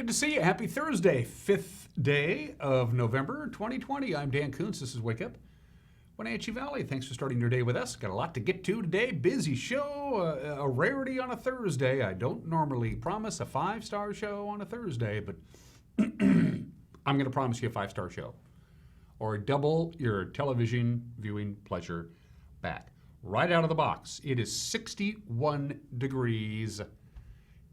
to see you. Happy Thursday, 5th day of November 2020. I'm Dan Kuntz. This is Wake Up Wenatchee Valley. Thanks for starting your day with us. Got a lot to get to today. Busy show, a rarity on a Thursday. I don't normally promise a 5-star show on a Thursday, but I'm going to promise you a 5-star show or double your television viewing pleasure back. Right out of the box, it is 61 degrees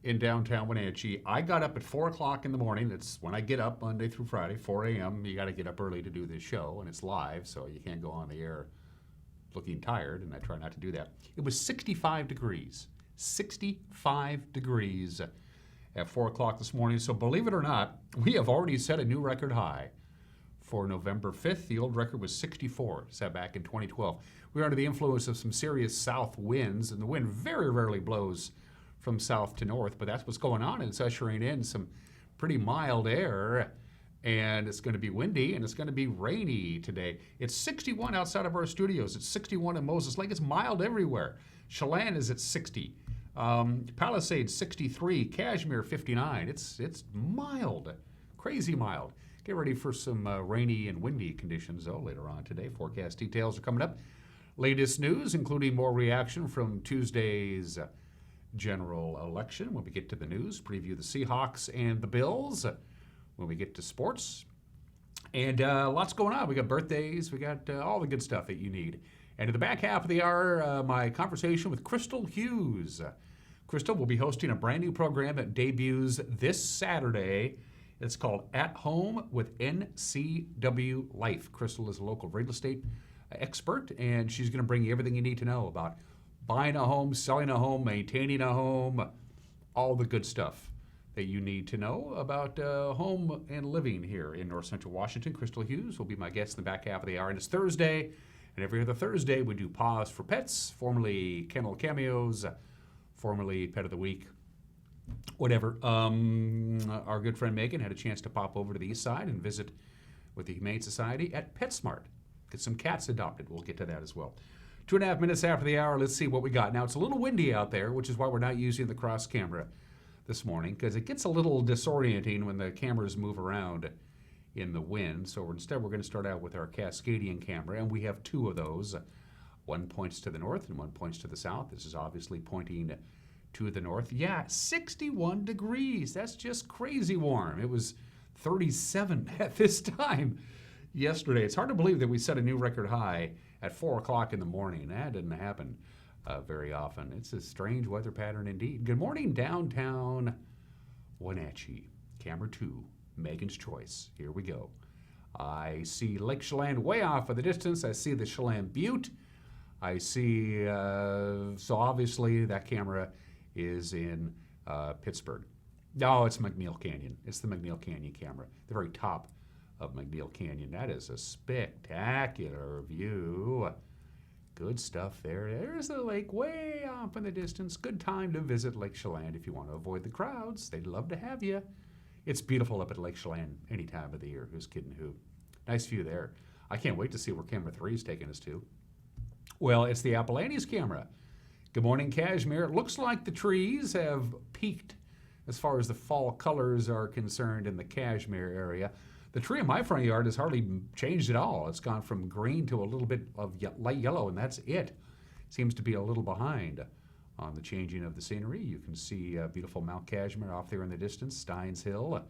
in downtown Wenatchee. I got up at 4 o'clock in the morning. That's when I get up Monday through Friday, 4 a.m. You got to get up early to do this show, and it's live, so you can't go on the air looking tired, and I try not to do that. It was 65 degrees. 65 degrees at 4 o'clock this morning. So believe it or not, we have already set a new record high for November 5th. The old record was 64, set back in 2012. We are under the influence of some serious south winds, and the wind very rarely blows from south to north, but that's what's going on, and it's ushering in some pretty mild air, and it's going to be windy, and it's going to be rainy today. It's 61 outside of our studios. It's 61 in Moses Lake. It's mild everywhere. Chelan is at 60. Palisades 63. Cashmere 59. It's mild, crazy mild. Get ready for some rainy and windy conditions, though, later on today. Forecast details are coming up. Latest news, including more reaction from Tuesday's general election. When we get to the news, preview the Seahawks and the Bills. When we get to sports, and lots going on. We got birthdays. We got all the good stuff that you need. And in the back half of the hour, my conversation with Crystal Hughes. Crystal will be hosting a brand new program that debuts this Saturday. It's called At Home with NCWLIFE. Crystal is a local real estate expert, and she's going to bring you everything you need to know about buying a home, selling a home, maintaining a home, all the good stuff that you need to know about home and living here in North Central Washington. Crystal Hughes will be my guest in the back half of the hour, and it's Thursday, and every other Thursday we do Pause for Pets, formerly Kennel Cameos, formerly Pet of the Week, whatever. Our good friend Megan had a chance to pop over to the east side and visit with the Humane Society at PetSmart. Get some cats adopted. We'll get to that as well. 2.5 minutes after the hour, let's see what we got. Now, it's a little windy out there, which is why we're not using the cross camera this morning, because it gets a little disorienting when the cameras move around in the wind. So instead, we're going to start out with our Cascadian camera, and we have two of those. One points to the north and one points to the south. This is obviously pointing to the north. Yeah, 61 degrees. That's just crazy warm. It was 37 at this time yesterday. It's hard to believe that we set a new record high at 4 o'clock in the morning. That didn't happen very often. It's a strange weather pattern indeed. Good morning, downtown Wenatchee. Camera 2, Megan's Choice. Here we go. I see Lake Chelan way off in the distance. I see the Chelan Butte. I see, so obviously that camera is in Pittsburgh. No, it's McNeil Canyon. It's the McNeil Canyon camera, the very top of McNeil Canyon. That is a spectacular view. Good stuff there. There's the lake way off in the distance. Good time to visit Lake Chelan if you want to avoid the crowds. They'd love to have you. It's beautiful up at Lake Chelan any time of the year. Who's kidding who? Nice view there. I can't wait to see where camera 3 is taking us to. Well, it's the Appalachians camera. Good morning, Cashmere. It looks like the trees have peaked as far as the fall colors are concerned in the Cashmere area. The tree in my front yard has hardly changed at all. It's gone from green to a little bit of light yellow, and that's it. Seems to be a little behind on the changing of the scenery. You can see beautiful Mount Cashmere off there in the distance, Steins Hill,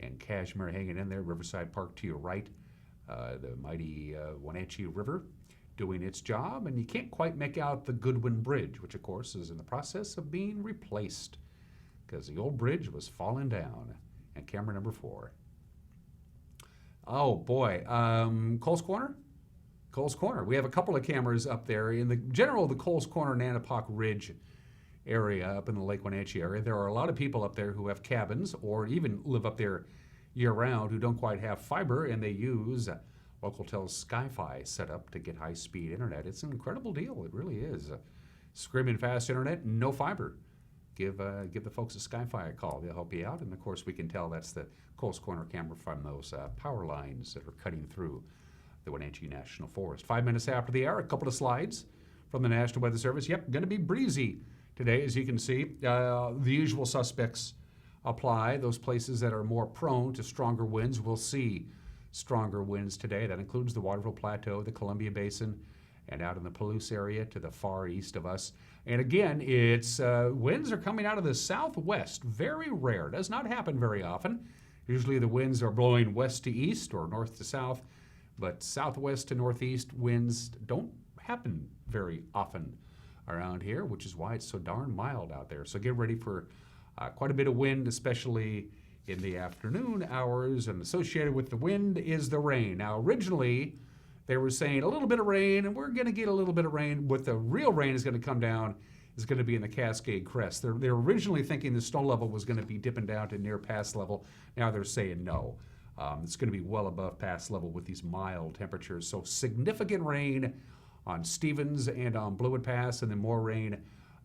and Cashmere hanging in there, Riverside Park to your right, the mighty Wenatchee River doing its job, and you can't quite make out the Goodwin Bridge, which of course is in the process of being replaced because the old bridge was falling down. And camera number 4. Oh boy, Coles Corner? Coles Corner. We have a couple of cameras up there. In the general, the Coles Corner, Nanapock Ridge area up in the Lake Wenatchee area, there are a lot of people up there who have cabins or even live up there year-round who don't quite have fiber, and they use Localtel's SkyFi setup to get high-speed internet. It's an incredible deal. It really is. Screaming fast internet, no fiber. Give the folks at SkyFi a call. They'll help you out. And, of course, we can tell that's the Coles Corner camera from those power lines that are cutting through the Wenatchee National Forest. 5 minutes after the hour, a couple of slides from the National Weather Service. Yep, going to be breezy today, as you can see. The usual suspects apply. Those places that are more prone to stronger winds will see stronger winds today. That includes the Waterville Plateau, the Columbia Basin, and out in the Palouse area to the far east of us. And again, it's winds are coming out of the southwest. Very rare. Does not happen very often. Usually the winds are blowing west to east or north to south, but southwest to northeast winds don't happen very often around here, which is why it's so darn mild out there. So get ready for quite a bit of wind, especially in the afternoon hours, and associated with the wind is the rain. Now, originally, they were saying a little bit of rain, and we're going to get a little bit of rain. What the real rain is going to come down is going to be in the Cascade Crest. They're originally thinking the snow level was going to be dipping down to near pass level. Now they're saying no. It's going to be well above pass level with these mild temperatures. So significant rain on Stevens and on Blewett Pass, and then more rain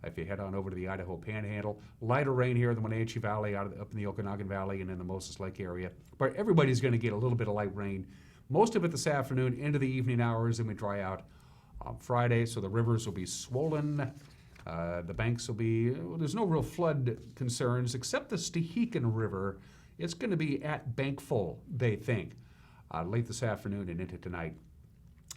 if you head on over to the Idaho Panhandle. Lighter rain here in the Wenatchee Valley, up in the Okanagan Valley, and in the Moses Lake area. But everybody's going to get a little bit of light rain. Most of it this afternoon into the evening hours, and we dry out on Friday, so the rivers will be swollen. The banks will be, there's no real flood concerns, except the Stehekin River. It's going to be at bank full, they think, late this afternoon and into tonight.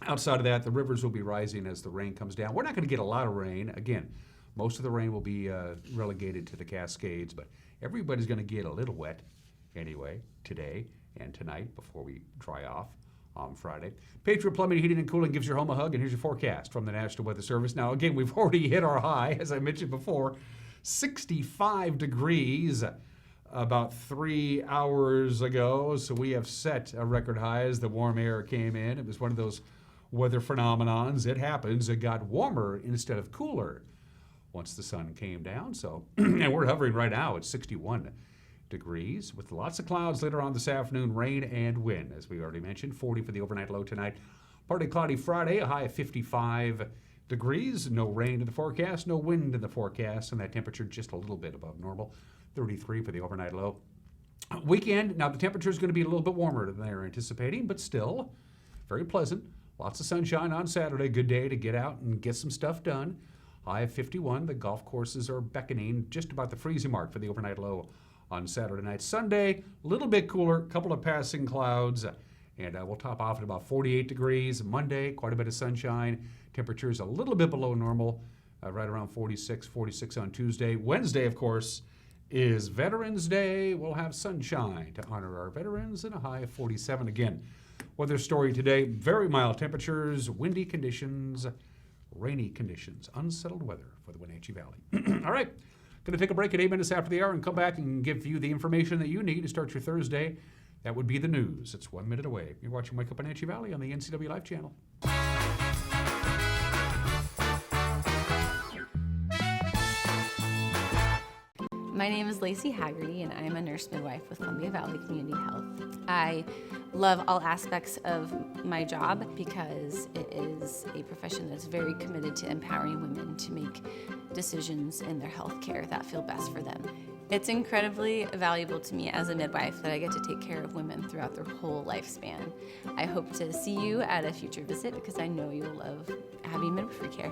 Outside of that, the rivers will be rising as the rain comes down. We're not going to get a lot of rain. Again, most of the rain will be relegated to the Cascades, but everybody's going to get a little wet anyway today and tonight before we dry off on Friday. Patriot Plumbing, Heating, and Cooling gives your home a hug, and here's your forecast from the National Weather Service. Now, again, we've already hit our high, as I mentioned before, 65 degrees about 3 hours ago, so we have set a record high as the warm air came in. It was one of those weather phenomenons. It happens. It got warmer instead of cooler once the sun came down. So, and we're hovering right now at 61 degrees with lots of clouds later on this afternoon, rain and wind, as we already mentioned. 40 for the overnight low tonight. Partly cloudy Friday, a high of 55 degrees. No rain in the forecast, no wind in the forecast, and that temperature just a little bit above normal. 33 for the overnight low. Weekend, now the temperature is going to be a little bit warmer than they're anticipating, but still very pleasant. Lots of sunshine on Saturday. Good day to get out and get some stuff done. High of 51. The golf courses are beckoning just about the freezing mark for the overnight low on Saturday night. Sunday, a little bit cooler, couple of passing clouds, and we'll top off at about 48 degrees. Monday, quite a bit of sunshine. Temperatures a little bit below normal, right around 46 on Tuesday. Wednesday, of course, is Veterans Day. We'll have sunshine to honor our veterans and a high of 47 again. Weather story today, very mild temperatures, windy conditions, rainy conditions, unsettled weather for the Wenatchee Valley. All right, going to take a break at 8 minutes after the hour and come back and give you the information that you need to start your Thursday. That would be the news. It's 1 minute away. You're watching Wake Up Wenatchee Valley on the NCWLIFE channel. My name is Lacey Haggerty, and I am a nurse midwife with Columbia Valley Community Health. I love all aspects of my job because it is a profession that's very committed to empowering women to make decisions in their health care that feel best for them. It's incredibly valuable to me as a midwife that I get to take care of women throughout their whole lifespan. I hope to see you at a future visit because I know you'll love having midwifery care.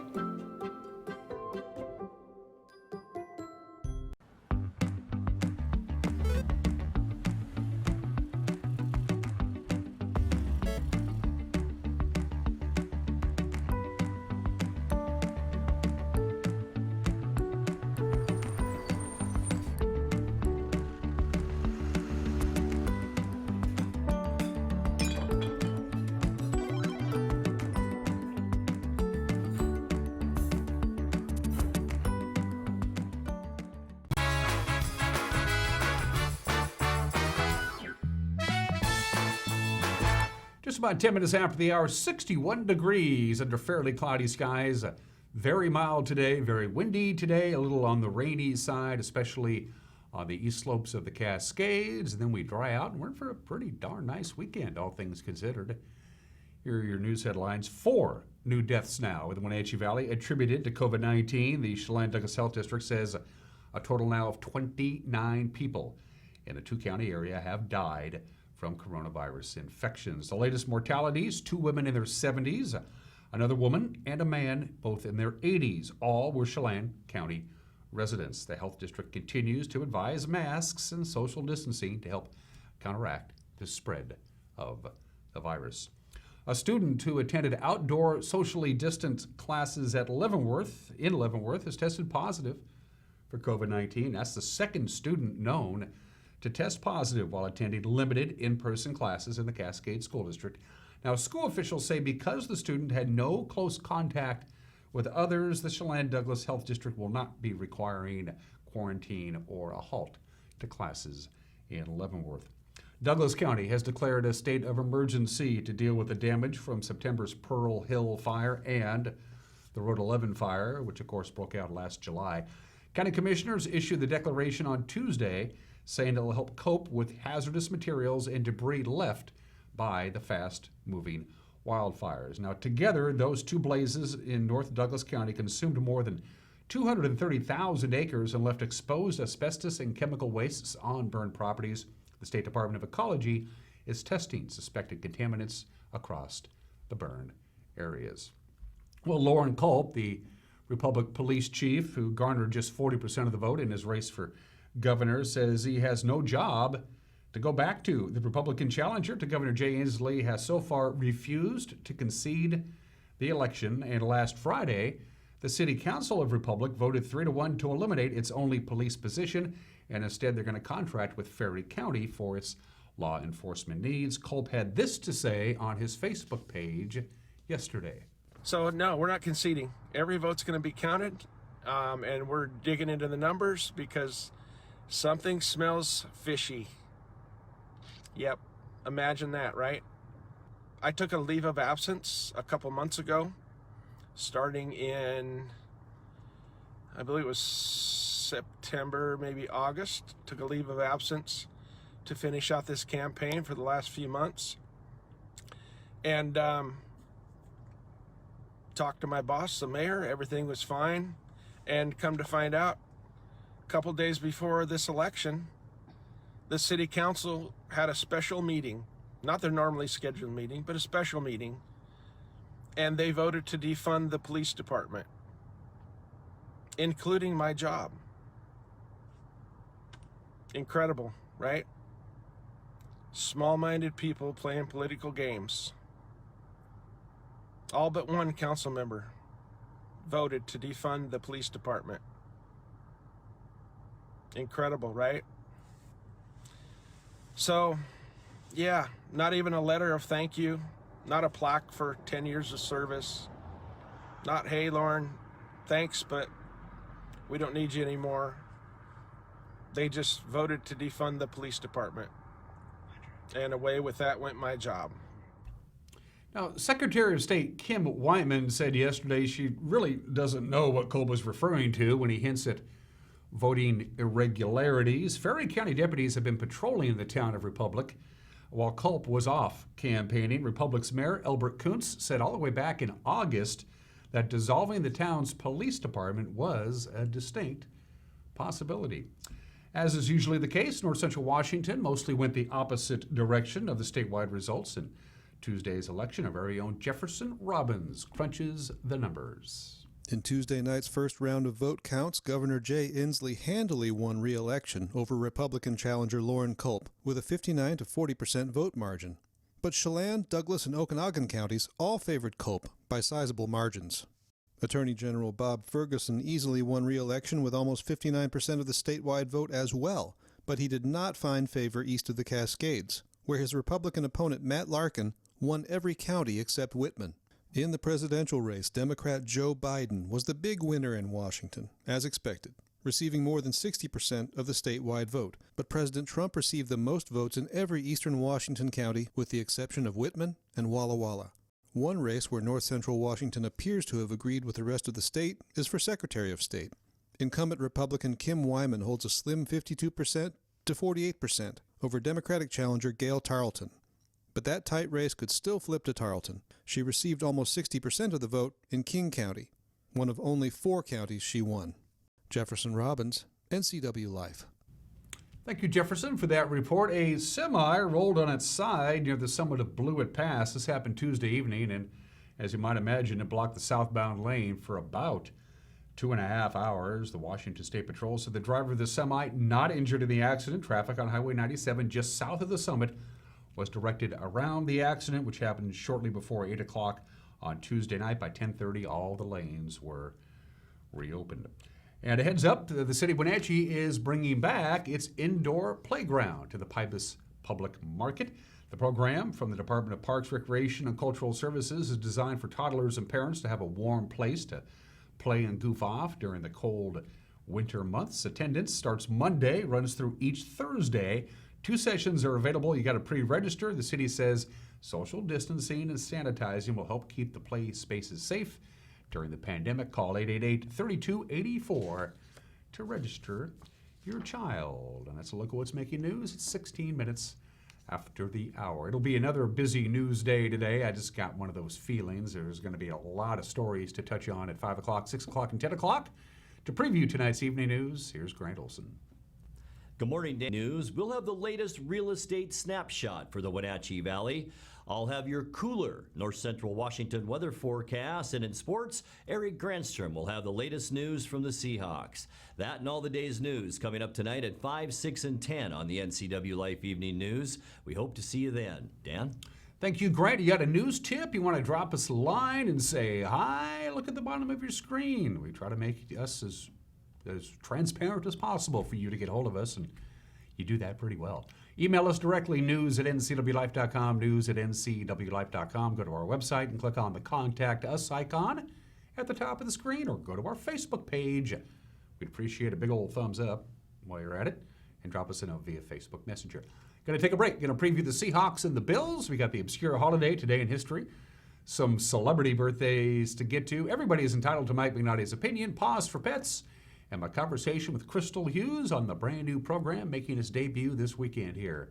Just about 10 minutes after the hour, 61 degrees under fairly cloudy skies. Very mild today, very windy today, a little on the rainy side, especially on the east slopes of the Cascades. And then we dry out, and we're in for a pretty darn nice weekend, all things considered. Here are your news headlines. 4 new deaths now in the Wenatchee Valley attributed to COVID-19. The Chelan-Douglas Health District says a total now of 29 people in the two-county area have died from coronavirus infections. The latest mortalities, 2 women in their 70s, another woman and a man, both in their 80s. All were Chelan County residents. The health district continues to advise masks and social distancing to help counteract the spread of the virus. A student who attended outdoor socially distant classes at Leavenworth, has tested positive for COVID-19. That's the second student known to test positive while attending limited in-person classes in the Cascade School District. Now, school officials say because the student had no close contact with others, the Chelan-Douglas Health District will not be requiring quarantine or a halt to classes in Leavenworth. Douglas County has declared a state of emergency to deal with the damage from September's Pearl Hill fire and the Road 11 fire, which of course broke out last July. County commissioners issued the declaration on Tuesday, saying it will help cope with hazardous materials and debris left by the fast-moving wildfires. Now, together, those two blazes in North Douglas County consumed more than 230,000 acres and left exposed asbestos and chemical wastes on burned properties. The State Department of Ecology is testing suspected contaminants across the burned areas. Well, Lauren Culp, the Republican police chief who garnered just 40% of the vote in his race for governor, says he has no job to go back to. The Republican challenger to Governor Jay Inslee has so far refused to concede the election, and last Friday, the City Council of Republic voted 3-1 to eliminate its only police position, and instead they're going to contract with Ferry County for its law enforcement needs. Culp had this to say on his Facebook page yesterday. So no, we're not conceding. Every vote's going to be counted, and we're digging into the numbers because something smells fishy. Yep, imagine that, right? I took a leave of absence a couple months ago, starting in, I believe it was September, maybe August. Took a leave of absence to finish out this campaign for the last few months. And talked to my boss, the mayor, everything was fine. And come to find out, a couple days before this election, the city council had a special meeting, not their normally scheduled meeting, but a special meeting, and they voted to defund the police department, including my job. Incredible, right? Small-minded people playing political games. All but one council member voted to defund the police department. Incredible, right? So, yeah, not even a letter of thank you, not a plaque for 10 years of service, not, hey, Lauren, thanks, but we don't need you anymore. They just voted to defund the police department. And away with that went my job. Now, Secretary of State Kim Wyman said yesterday she really doesn't know what Culp was referring to when he hints at voting irregularities. Ferry County deputies have been patrolling the town of Republic while Culp was off campaigning. Republic's Mayor Elbert Kuntz said all the way back in August that dissolving the town's police department was a distinct possibility. As is usually the case, North Central Washington mostly went the opposite direction of the statewide results in Tuesday's election. Our very own Jefferson Robbins crunches the numbers. In Tuesday night's first round of vote counts, Governor Jay Inslee handily won re-election over Republican challenger Lauren Culp with a 59 to 40% vote margin. But Chelan, Douglas, and Okanagan counties all favored Culp by sizable margins. Attorney General Bob Ferguson easily won re-election with almost 59% of the statewide vote as well, but he did not find favor east of the Cascades, where his Republican opponent Matt Larkin won every county except Whitman. In the presidential race, Democrat Joe Biden was the big winner in Washington, as expected, receiving more than 60% of the statewide vote. But President Trump received the most votes in every eastern Washington county, with the exception of Whitman and Walla Walla. One race where North Central Washington appears to have agreed with the rest of the state is for Secretary of State. Incumbent Republican Kim Wyman holds a slim 52% to 48% over Democratic challenger Gail Tarleton. But that tight race could still flip to Tarleton. She received almost 60% of the vote in King County, one of only 4 counties she won. Jefferson Robbins, NCWLIFE. Thank you, Jefferson, for that report. A semi rolled on its side near the summit of Blewett Pass. This happened Tuesday evening, and as you might imagine, it blocked the southbound lane for about 2.5 hours. The Washington State Patrol said the driver of the semi not injured in the accident. Traffic on Highway 97 just south of the summit was directed around the accident, which happened shortly before 8 o'clock on Tuesday night. By 10:30, all the lanes were reopened. And a heads up, the city of Wenatchee is bringing back its indoor playground to the Pybus Public Market. The program from the Department of Parks, Recreation, and Cultural Services is designed for toddlers and parents to have a warm place to play and goof off during the cold winter months. Attendance starts Monday, runs through each Thursday. 2 sessions are available. You got to pre-register. The city says social distancing and sanitizing will help keep the play spaces safe during the pandemic. Call 888-3284 to register your child. And that's a look at what's making news. It's 16 minutes after the hour. It'll be another busy news day today. I just got one of those feelings. There's going to be a lot of stories to touch on at 5 o'clock, 6 o'clock, and 10 o'clock. To preview tonight's evening news, here's Grant Olson. Good morning, Dan. News. We'll have the latest real estate snapshot for the Wenatchee Valley. I'll have your cooler North Central Washington weather forecast. And in sports, Eric Granstrom will have the latest news from the Seahawks. That and all the day's news coming up tonight at 5, 6, and 10 on the NCWLIFE Evening News. We hope to see you then. Dan? Thank you, Grant. You got a news tip? You want to drop us a line and say, hi, look at the bottom of your screen. We try to make us as transparent as possible for you to get hold of us, and you do that pretty well. Email us directly, news@ncwlife.com, news@ncwlife.com. Go to our website and click on the Contact Us icon at the top of the screen, or go to our Facebook page. We'd appreciate a big old thumbs up while you're at it, and drop us a note via Facebook Messenger. Going to take a break. Going to preview the Seahawks and the Bills. We got the obscure holiday today in history. Some celebrity birthdays to get to. Everybody is entitled to Mike McNally's opinion. Pause for pets. And my conversation with Crystal Hughes on the brand new program making its debut this weekend here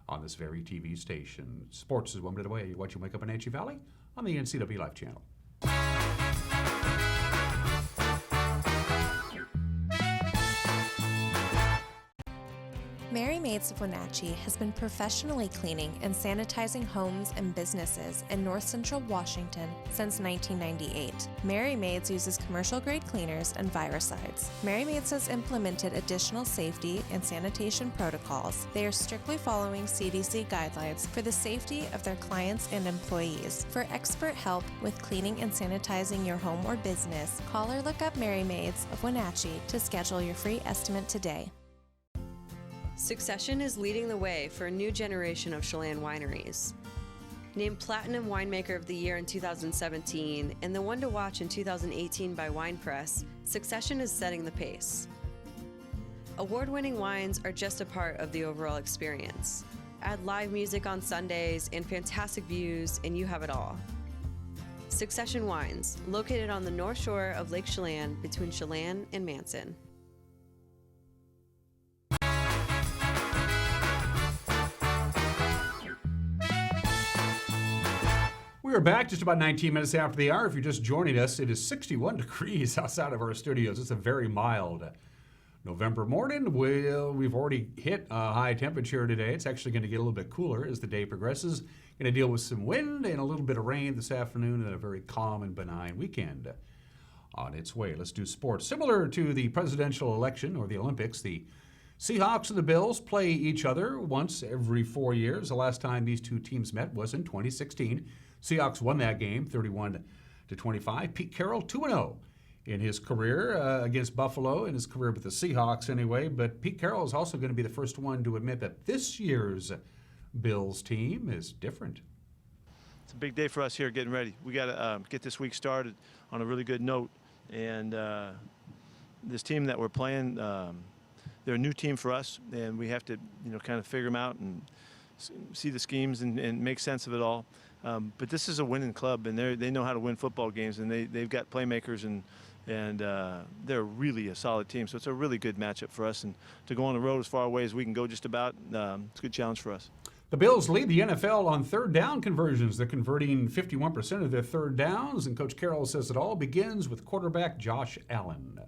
on this very TV station. Sports is 1 minute away. What you wake up in Wenatchee Valley on the NCWLIFE channel. Mary Maids of Wenatchee has been professionally cleaning and sanitizing homes and businesses in North Central Washington since 1998. Mary Maids uses commercial-grade cleaners and viricides. Mary Maids has implemented additional safety and sanitation protocols. They are strictly following CDC guidelines for the safety of their clients and employees. For expert help with cleaning and sanitizing your home or business, call or look up Mary Maids of Wenatchee to schedule your free estimate today. Succession is leading the way for a new generation of Chelan wineries. Named Platinum Winemaker of the Year in 2017 and the one to watch in 2018 by Wine Press, Succession is setting the pace. Award-winning wines are just a part of the overall experience. Add live music on Sundays and fantastic views, and you have it all. Succession Wines, located on the north shore of Lake Chelan between Chelan and Manson. We're back just about 19 minutes after the hour. If you're just joining us, it is 61 degrees outside of our studios. It's a very mild November morning. We've already hit a high temperature today. It's actually going to get a little bit cooler as the day progresses. Going to deal with some wind and a little bit of rain this afternoon and a very calm and benign weekend on its way. Let's do sports. Similar to the presidential election or the Olympics, the Seahawks and the Bills play each other once every 4 years. The last time these two teams met was in 2016. Seahawks won that game 31-25. Pete Carroll 2-0 in his career against Buffalo, in his career with the Seahawks anyway. But Pete Carroll is also going to be the first one to admit that this year's Bills team is different. It's a big day for us here getting ready. We got to get this week started on a really good note. And this team that we're playing, they're a new team for us, and we have to, kind of figure them out and see the schemes and make sense of it all. But this is a winning club, and they know how to win football games, and they've got playmakers, and they're really a solid team. So it's a really good matchup for us. And to go on the road as far away as we can go just about, it's a good challenge for us. The Bills lead the NFL on third down conversions. They're converting 51% of their third downs, and Coach Carroll says it all begins with quarterback Josh Allen.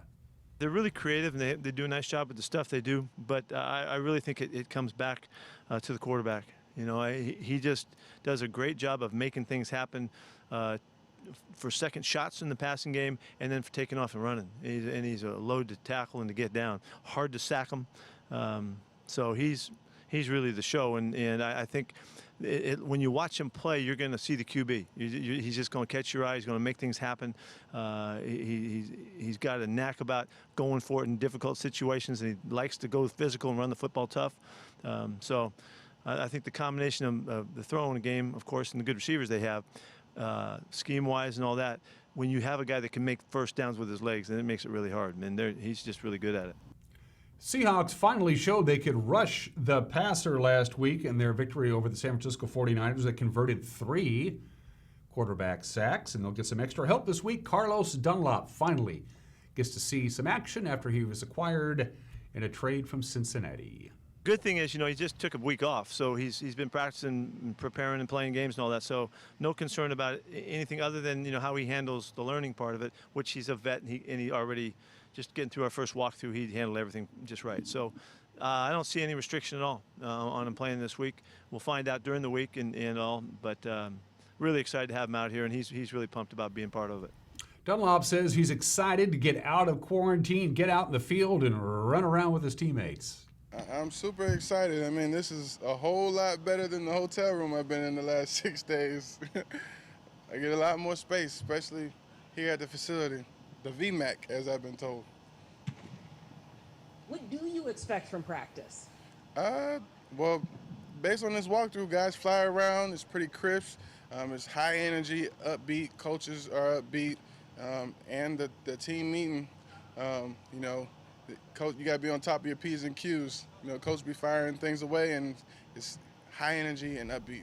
They're really creative, and they do a nice job with the stuff they do, but I really think it comes back to the quarterback. He just does a great job of making things happen. for second shots in the passing game, and then for taking off and running. He's a load to tackle and to get down. Hard to sack him. So he's really the show, and I think when you watch him play, you're going to see the QB. He's just going to catch your eye. He's going to make things happen. He's got a knack about going for it in difficult situations, and he likes to go physical and run the football tough. So I think the combination of the throwing game, of course, and the good receivers they have, scheme-wise and all that, when you have a guy that can make first downs with his legs, then it makes it really hard. And he's just really good at it. Seahawks finally showed they could rush the passer last week in their victory over the San Francisco 49ers that converted 3 quarterback sacks, and they'll get some extra help this week. Carlos Dunlop finally gets to see some action after he was acquired in a trade from Cincinnati. Good thing is, he just took a week off, so he's been practicing and preparing and playing games and all that, so no concern about anything other than, how he handles the learning part of it, which he's a vet, and he already, just getting through our first walkthrough, he handled everything just right. So I don't see any restriction at all on him playing this week. We'll find out during the week and all, but really excited to have him out here, and he's really pumped about being part of it. Dunlop says he's excited to get out of quarantine, get out in the field, and run around with his teammates. I'm super excited. I mean, this is a whole lot better than the hotel room I've been in the last 6 days. I get a lot more space, especially here at the facility, the VMAC, as I've been told. What do you expect from practice? Well, based on this walkthrough, guys fly around. It's pretty crisp. It's high energy, upbeat. Coaches are upbeat. And the team meeting, coach, you got to be on top of your P's and Q's. Coach be firing things away, and it's high energy and upbeat.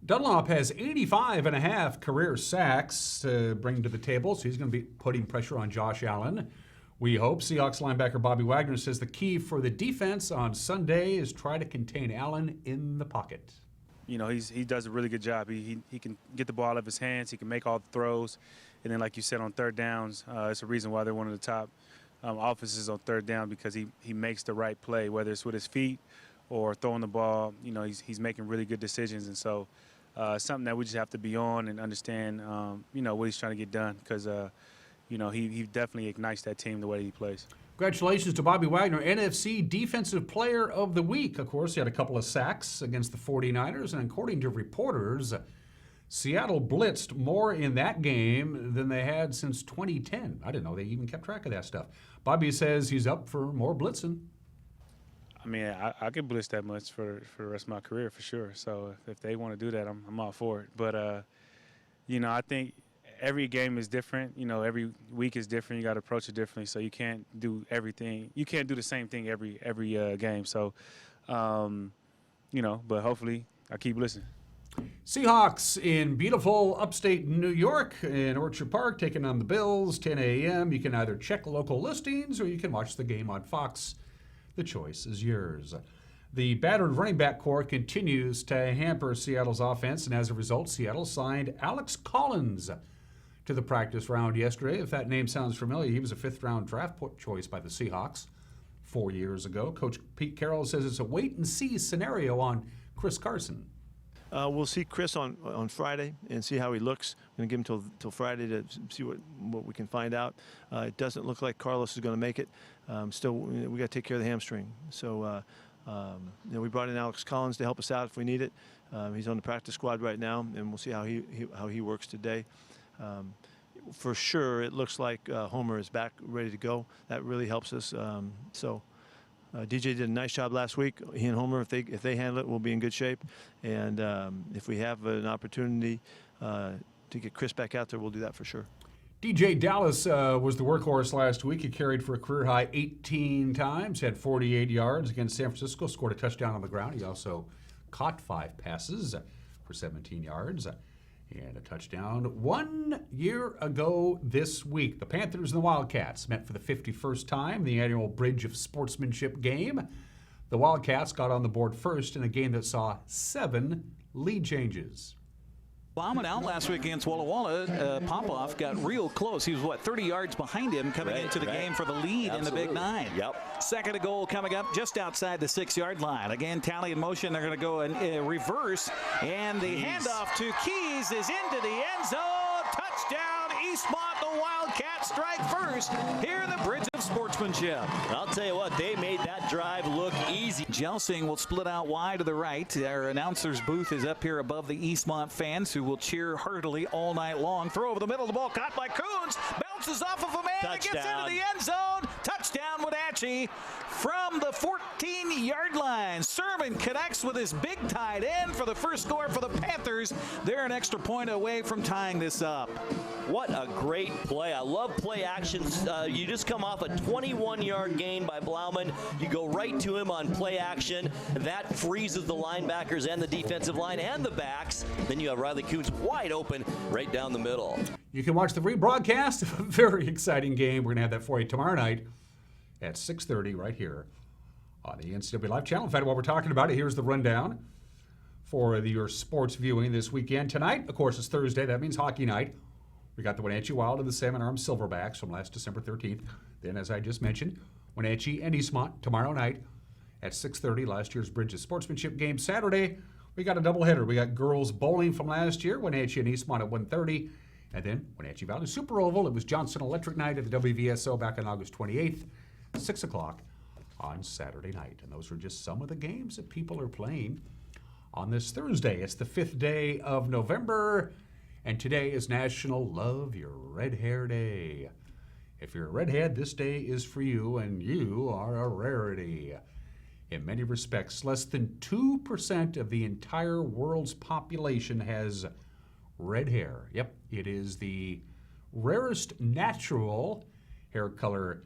Dunlop has 85.5 career sacks to bring to the table, so he's going to be putting pressure on Josh Allen. We hope. Seahawks linebacker Bobby Wagner says the key for the defense on Sunday is try to contain Allen in the pocket. He does a really good job. He can get the ball out of his hands. He can make all the throws. And then, like you said, on third downs, it's a reason why they're one of the top offenses on third down, because he makes the right play, whether it's with his feet or throwing the ball. He's making really good decisions. And so something that we just have to be on and understand, what he's trying to get done, because, he definitely ignites that team the way he plays. Congratulations to Bobby Wagner, NFC Defensive Player of the Week. Of course, he had a couple of sacks against the 49ers, and according to reporters, Seattle blitzed more in that game than they had since 2010. I didn't know they even kept track of that stuff. Bobby says he's up for more blitzing. I mean, I could blitz that much for the rest of my career for sure. So if they want to do that, I'm all for it. But, I think every game is different. Every week is different. You got to approach it differently. So you can't do everything. You can't do the same thing every game. So, but hopefully I keep listening. Seahawks in beautiful upstate New York in Orchard Park taking on the Bills, 10 a.m. You can either check local listings or you can watch the game on Fox. The choice is yours. The battered running back core continues to hamper Seattle's offense, and as a result, Seattle signed Alex Collins to the practice round yesterday. If that name sounds familiar, he was a fifth-round draft choice by the Seahawks 4 years ago. Coach Pete Carroll says it's a wait-and-see scenario on Chris Carson. We'll see Chris on Friday and see how he looks. I'm going to give him till Friday to see what we can find out. It doesn't look like Carlos is going to make it. Still, we got to take care of the hamstring. So, we brought in Alex Collins to help us out if we need it. He's on the practice squad right now, and we'll see how he works today. For sure, it looks like Homer is back, ready to go. That really helps us. DJ did a nice job last week. He and Homer, if they handle it, we'll be in good shape. And if we have an opportunity to get Chris back out there, we'll do that for sure. DJ Dallas was the workhorse last week. He carried for a career-high 18 times, had 48 yards against San Francisco, scored a touchdown on the ground. He also caught 5 passes for 17 yards and a touchdown. 1 year ago this week, the Panthers and the Wildcats met for the 51st time, the annual Bridge of Sportsmanship game. The Wildcats got on the board first in a game that saw 7 lead changes. Bombing out last week against Walla Walla, Popoff got real close. He was, 30 yards behind him coming into the game for the lead in the Big Nine. Yep. Second and goal coming up just outside the 6-yard line. Again, tally in motion. They're going to go in reverse, and the handoff to Keys is into the end zone. Touchdown! Touchdown, Eastmont. The Wildcats strike first here in the Bridge of Sportsmanship. I'll tell you what, they made that drive look easy. Jelsing will split out wide to the right. Our announcer's booth is up here above the Eastmont fans who will cheer heartily all night long. Throw over the middle of the ball, caught by Kuntz. Bounces off of a man and gets into the end zone. Touchdown, Wenatchee from the 14-yard line. Sermon connects with his big tight end for the first score for the Panthers. They're an extra point away from tying this up. What a great play. I love play actions. You just come off a 21-yard gain by Blauman. You go right to him on play action. That freezes the linebackers and the defensive line and the backs. Then you have Riley Kuntz wide open right down the middle. You can watch the rebroadcast of a very exciting game. We're going to have that for you tomorrow night at 6:30 right here on the NCWLIFE channel. In fact, while we're talking about it, here's the rundown for your sports viewing this weekend. Tonight, of course, is Thursday. That means hockey night. We got the Wenatchee Wild and the Salmon Arm Silverbacks from last December 13th. Then, as I just mentioned, Wenatchee and Eastmont tomorrow night at 6:30, last year's Bridge of Sportsmanship game. Saturday, we got a doubleheader. We got girls bowling from last year, Wenatchee and Eastmont at 1:30. And then Wenatchee Valley Super Oval. It was Johnson Electric Night at the WVSO back on August 28th, 6 o'clock on Saturday night. And those are just some of the games that people are playing on this Thursday. It's the 5th day of November, and today is National Love Your Red Hair Day. If you're a redhead, this day is for you, and you are a rarity. In many respects, less than 2% of the entire world's population has red hair. Yep, it is the rarest natural hair color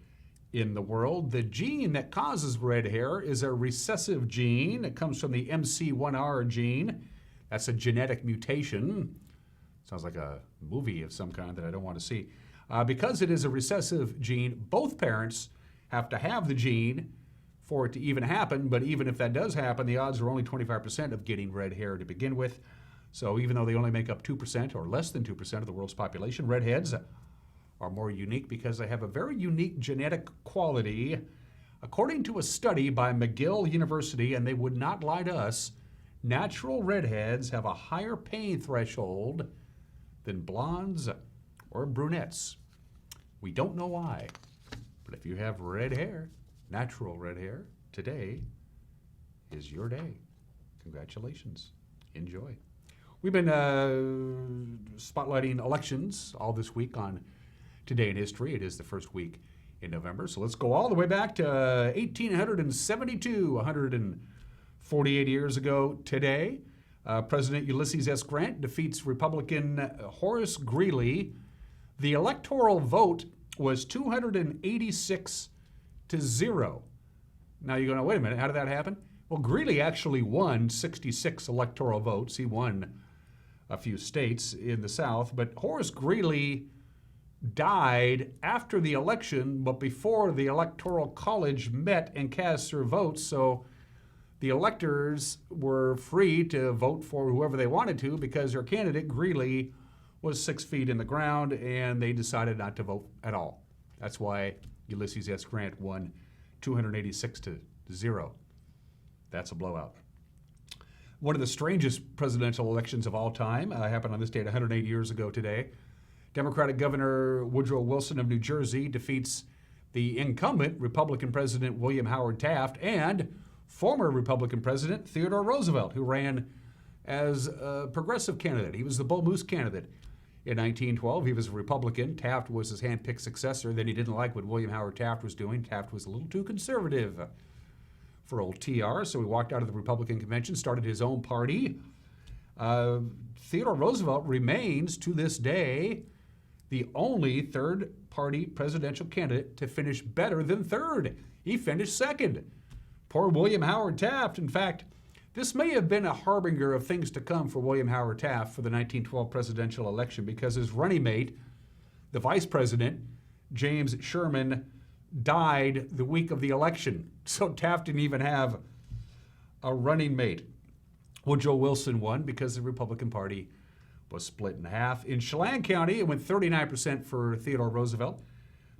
in the world. The gene that causes red hair is a recessive gene. It comes from the MC1R gene. That's a genetic mutation. Sounds like a movie of some kind that I don't want to see. Because it is a recessive gene, both parents have to have the gene for it to even happen, but even if that does happen, the odds are only 25% of getting red hair to begin with. So even though they only make up 2% or less than 2% of the world's population, redheads are more unique because they have a very unique genetic quality. According to a study by McGill University, and they would not lie to us, natural redheads have a higher pain threshold than blondes or brunettes. We don't know why, but if you have red hair, natural red hair, today is your day. Congratulations. Enjoy. We've been spotlighting elections all this week on Today in History. It is the first week in November, so let's go all the way back to 1872, 148 years ago today. President Ulysses S. Grant defeats Republican Horace Greeley. The electoral vote was 286 to 0. Now you're going, wait a minute, how did that happen? Well, Greeley actually won 66 electoral votes. He won a few states in the South, but Horace Greeley died after the election, but before the Electoral College met and cast their votes, so the electors were free to vote for whoever they wanted to because their candidate, Greeley, was 6 feet in the ground, and they decided not to vote at all. That's why Ulysses S. Grant won 286 to 0. That's a blowout. One of the strangest presidential elections of all time happened on this date 108 years ago today. Democratic Governor Woodrow Wilson of New Jersey defeats the incumbent Republican President William Howard Taft and former Republican President Theodore Roosevelt, who ran as a progressive candidate. He was the Bull Moose candidate in 1912. He was a Republican. Taft was his hand-picked successor. Then he didn't like what William Howard Taft was doing. Taft was a little too conservative for old TR, so he walked out of the Republican convention, started his own party. Theodore Roosevelt remains, to this day, the only third-party presidential candidate to finish better than third. He finished second. Poor William Howard Taft. In fact, this may have been a harbinger of things to come for William Howard Taft for the 1912 presidential election because his running mate, the vice president, James Sherman, died the week of the election. So Taft didn't even have a running mate. Woodrow Wilson won because the Republican Party was split in half. In Chelan County, it went 39% for Theodore Roosevelt,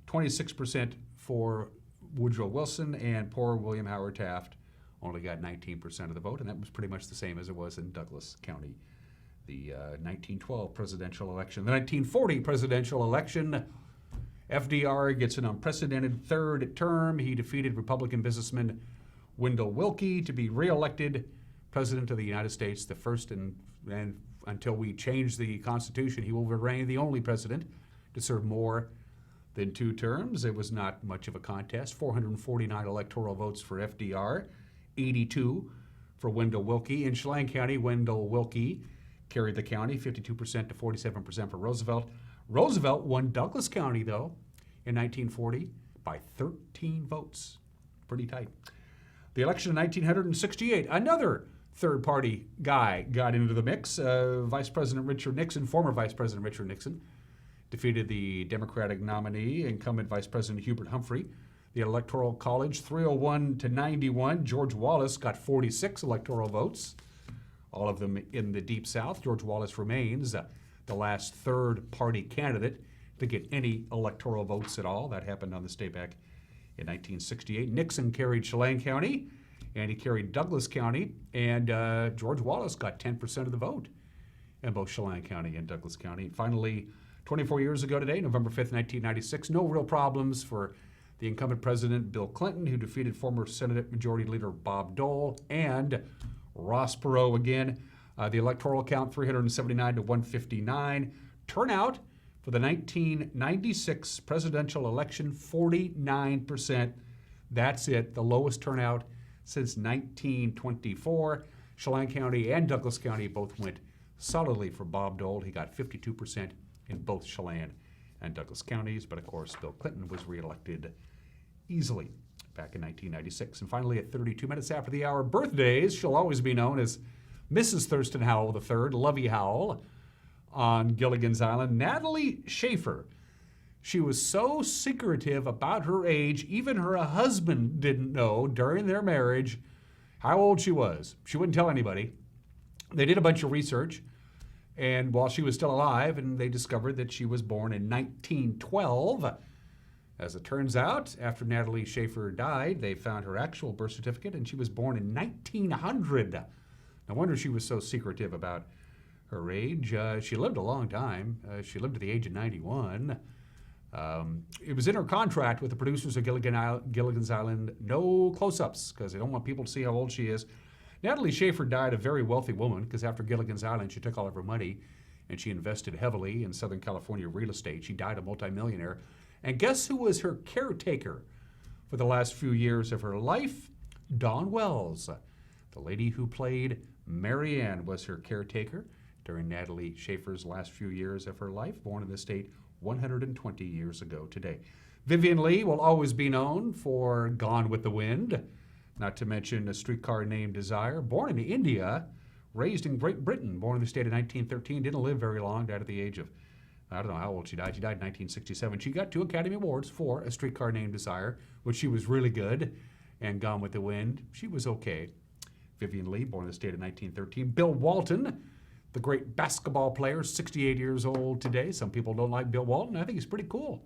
26% for Woodrow Wilson, and poor William Howard Taft only got 19% of the vote, and that was pretty much the same as it was in Douglas County The 1912 presidential election. The 1940 presidential election, FDR gets an unprecedented third term. He defeated Republican businessman Wendell Willkie to be reelected President of the United States, the first and until we change the Constitution, he will remain the only president to serve more than 2 terms. It was not much of a contest. 449 electoral votes for FDR, 82 for Wendell Willkie. In Chelan County, Wendell Willkie carried the county 52% to 47% for Roosevelt. Roosevelt won Douglas County, though, in 1940 by 13 votes. Pretty tight. The election in 1968, another third-party guy got into the mix. Vice President Richard Nixon, former Vice President Richard Nixon, defeated the Democratic nominee, incumbent Vice President Hubert Humphrey. The Electoral College, 301 to 91. George Wallace got 46 electoral votes, all of them in the Deep South. George Wallace remains the last third-party candidate to get any electoral votes at all. That happened on this day back in 1968. Nixon carried Chelan County, and he carried Douglas County, and George Wallace got 10% of the vote in both Chelan County and Douglas County. Finally, 24 years ago today, November 5th, 1996, no real problems for the incumbent president, Bill Clinton, who defeated former Senate Majority Leader Bob Dole and Ross Perot again. The electoral count, 379 to 159. Turnout for the 1996 presidential election, 49%. That's it, the lowest turnout since 1924. Chelan County and Douglas County both went solidly for Bob Dole. He got 52% in both Chelan and Douglas counties, but of course Bill Clinton was reelected easily back in 1996. And finally, at 32 minutes after the hour, birthdays. She'll always be known as Mrs. Thurston Howell III, Lovey Howell, on Gilligan's Island. Natalie Schaefer. She was so secretive about her age, even her husband didn't know during their marriage how old she was. She wouldn't tell anybody. They did a bunch of research, and while she was still alive, and they discovered that she was born in 1912. As it turns out, after Natalie Schaefer died, they found her actual birth certificate, and she was born in 1900. No wonder she was so secretive about her age. She lived a long time. She lived to the age of 91. It was in her contract with the producers of Gilligan's Island, no close-ups, because they don't want people to see how old she is. Natalie Schaefer died a very wealthy woman, because after Gilligan's Island, she took all of her money and she invested heavily in Southern California real estate. She died a multimillionaire. And guess who was her caretaker for the last few years of her life? Dawn Wells. The lady who played Mary Ann was her caretaker during Natalie Schaefer's last few years of her life, born in the state 120 years ago today. Vivian Leigh will always be known for Gone with the Wind, not to mention A Streetcar Named Desire. Born in India, raised in Great Britain, born in the state of 1913, didn't live very long, died at the age of, I don't know how old she died. She died in 1967. She got 2 Academy Awards for A Streetcar Named Desire, which she was really good, and Gone with the Wind, she was okay. Vivian Leigh, born in the state of 1913. Bill Walton, the great basketball player, 68 years old today. Some people don't like Bill Walton. I think he's pretty cool.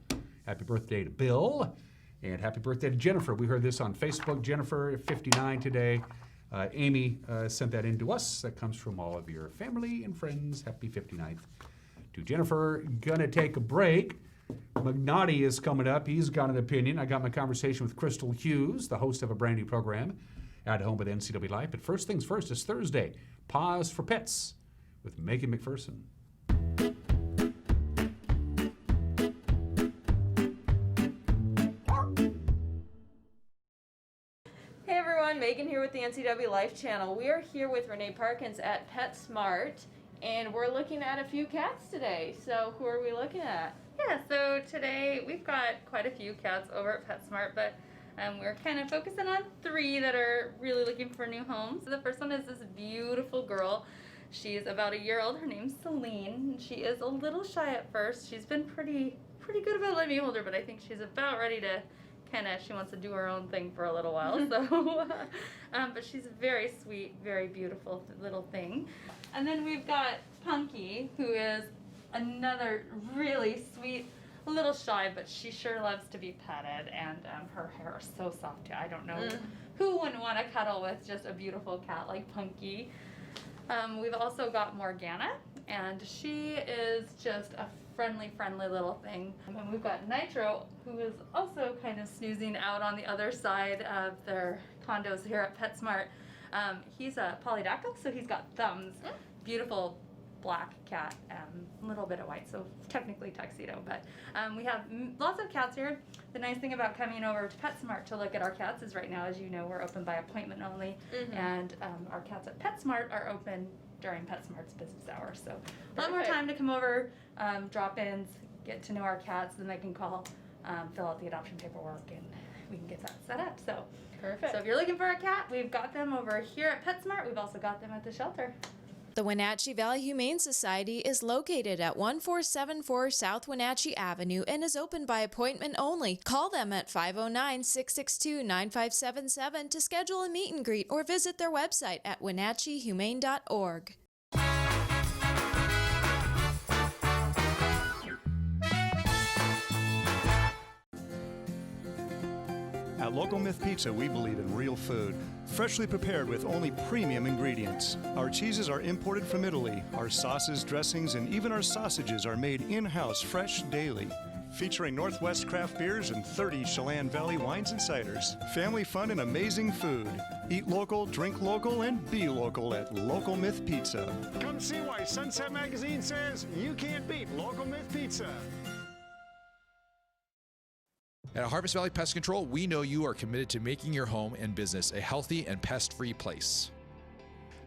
Happy birthday to Bill, and happy birthday to Jennifer. We heard this on Facebook. Jennifer, 59 today. Amy sent that in to us. That comes from all of your family and friends. Happy 59th to Jennifer. Gonna take a break. McNaughty is coming up. He's got an opinion. I got my conversation with Crystal Hughes, the host of a brand new program at home with NCWLIFE. But first things first, it's Thursday. Pause for Pets with Megan McPherson. Hey everyone, Megan here with the NCWLIFE channel. We are here with Renee Parkins at PetSmart, and we're looking at a few cats today. So who are we looking at? Yeah, so today we've got quite a few cats over at PetSmart, but we're kind of focusing on 3 that are really looking for new homes. So the first one is this beautiful girl. She's about a year old. Her name's Celine. She is a little shy at first. She's been pretty good about letting me hold her, but I think she's about ready to she wants to do her own thing for a little while. So, but she's a very sweet, very beautiful little thing. And then we've got Punky, who is another really sweet, a little shy, but she sure loves to be petted, and her hair is so soft too. I don't know who wouldn't want to cuddle with just a beautiful cat like Punky. We've also got Morgana. and she is just a friendly little thing. And we've got Nitro, who is also kind of snoozing out on the other side of their condos here at PetSmart. He's a polydactyl, so he's got thumbs. Beautiful black cat, a little bit of white, so technically tuxedo, but we have lots of cats here. The nice thing about coming over to PetSmart to look at our cats is right now, as you know, we're open by appointment only, and our cats at PetSmart are open during PetSmart's business hours, so a lot more time to come over, drop-ins, get to know our cats, then they can call, fill out the adoption paperwork, and we can get that set up. So perfect. So if you're looking for a cat, we've got them over here at PetSmart. We've also got them at the shelter. The Wenatchee Valley Humane Society is located at 1474 South Wenatchee Avenue and is open by appointment only. Call them at 509-662-9577 to schedule a meet and greet or visit their website at wenatcheehumane.org. At Local Myth Pizza, we believe in real food, freshly prepared with only premium ingredients. Our cheeses are imported from Italy. Our sauces, dressings, and even our sausages are made in-house fresh daily. Featuring Northwest craft beers and 30 Chelan Valley wines and ciders. Family fun and amazing food. Eat local, drink local, and be local at Local Myth Pizza. Come see why Sunset Magazine says you can't beat Local Myth Pizza. At Harvest Valley Pest Control, we know you are committed to making your home and business a healthy and pest-free place.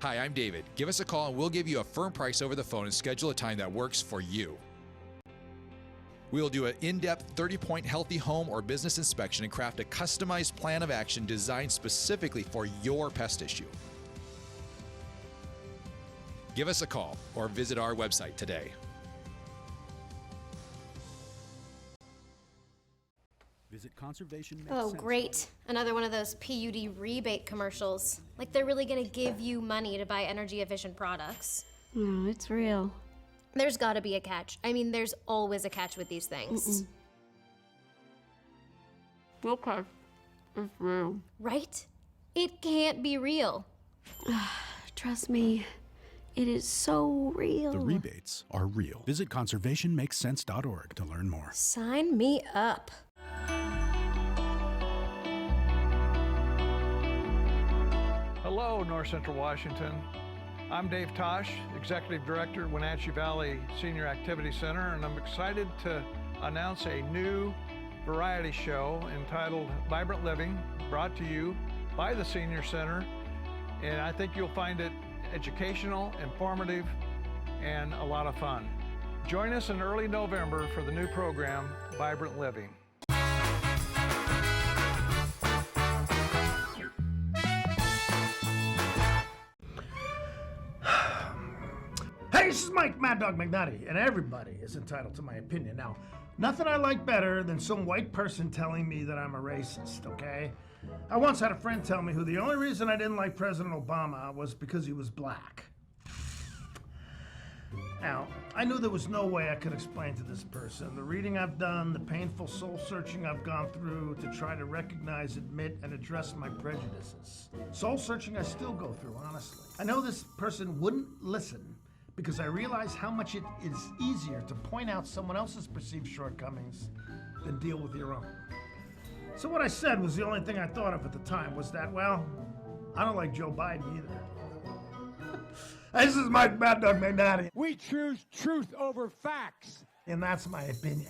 Hi, I'm David. Give us a call and we'll give you a firm price over the phone and schedule a time that works for you. We will do an in-depth 30-point healthy home or business inspection and craft a customized plan of action designed specifically for your pest issue. Give us a call or visit our website today. Visit Conservation. Oh, great. Another one of those PUD rebate commercials. Like they're really gonna give you money to buy energy-efficient products. No, it's real. There's gotta be a catch. I mean, there's always a catch with these things. Okay. It's real. Right? It can't be real. Trust me, it is so real. The rebates are real. Visit conservationmakesense.org to learn more. Sign me up. Hello, North Central Washington. I'm Dave Tosh, Executive Director, Wenatchee Valley Senior Activity Center, and I'm excited to announce a new variety show entitled Vibrant Living, brought to you by the Senior Center, and I think you'll find it educational, informative, and a lot of fun. Join us in early November for the new program, Vibrant Living. Hey, this is Mike Mad Dog McNutty, and everybody is entitled to my opinion. Now, nothing I like better than some white person telling me that I'm a racist, okay? I once had a friend tell me who the only reason I didn't like President Obama was because he was black. Now, I knew there was no way I could explain to this person the reading I've done, the painful soul-searching I've gone through to try to recognize, admit, and address my prejudices. Soul-searching I still go through, honestly. I know this person wouldn't listen because I realize how much it is easier to point out someone else's perceived shortcomings than deal with your own. So what I said was the only thing I thought of at the time was that, well, I don't like Joe Biden either. This is Mike Mad Dog McNatty. We choose truth over facts. And that's my opinion.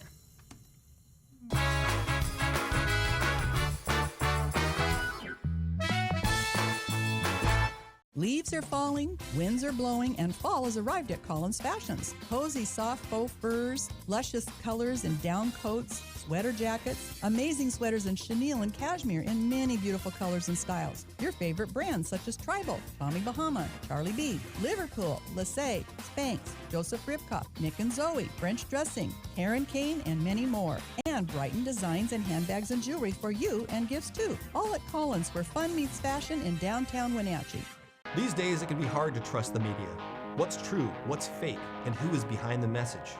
Leaves are falling, winds are blowing, and fall has arrived at Collins Fashions. Cozy soft faux furs, luscious colors in down coats, sweater jackets, amazing sweaters in chenille and cashmere in many beautiful colors and styles. Your favorite brands such as Tribal, Tommy Bahama, Charlie B, Liverpool, Lassie, Spanx, Joseph Ribkoff, Nick and Zoe, French Dressing, Karen Kane, and many more. And Brighton designs and handbags and jewelry for you and gifts too. All at Collins, where fun meets fashion in downtown Wenatchee. These days, it can be hard to trust the media. What's true, what's fake, and who is behind the message?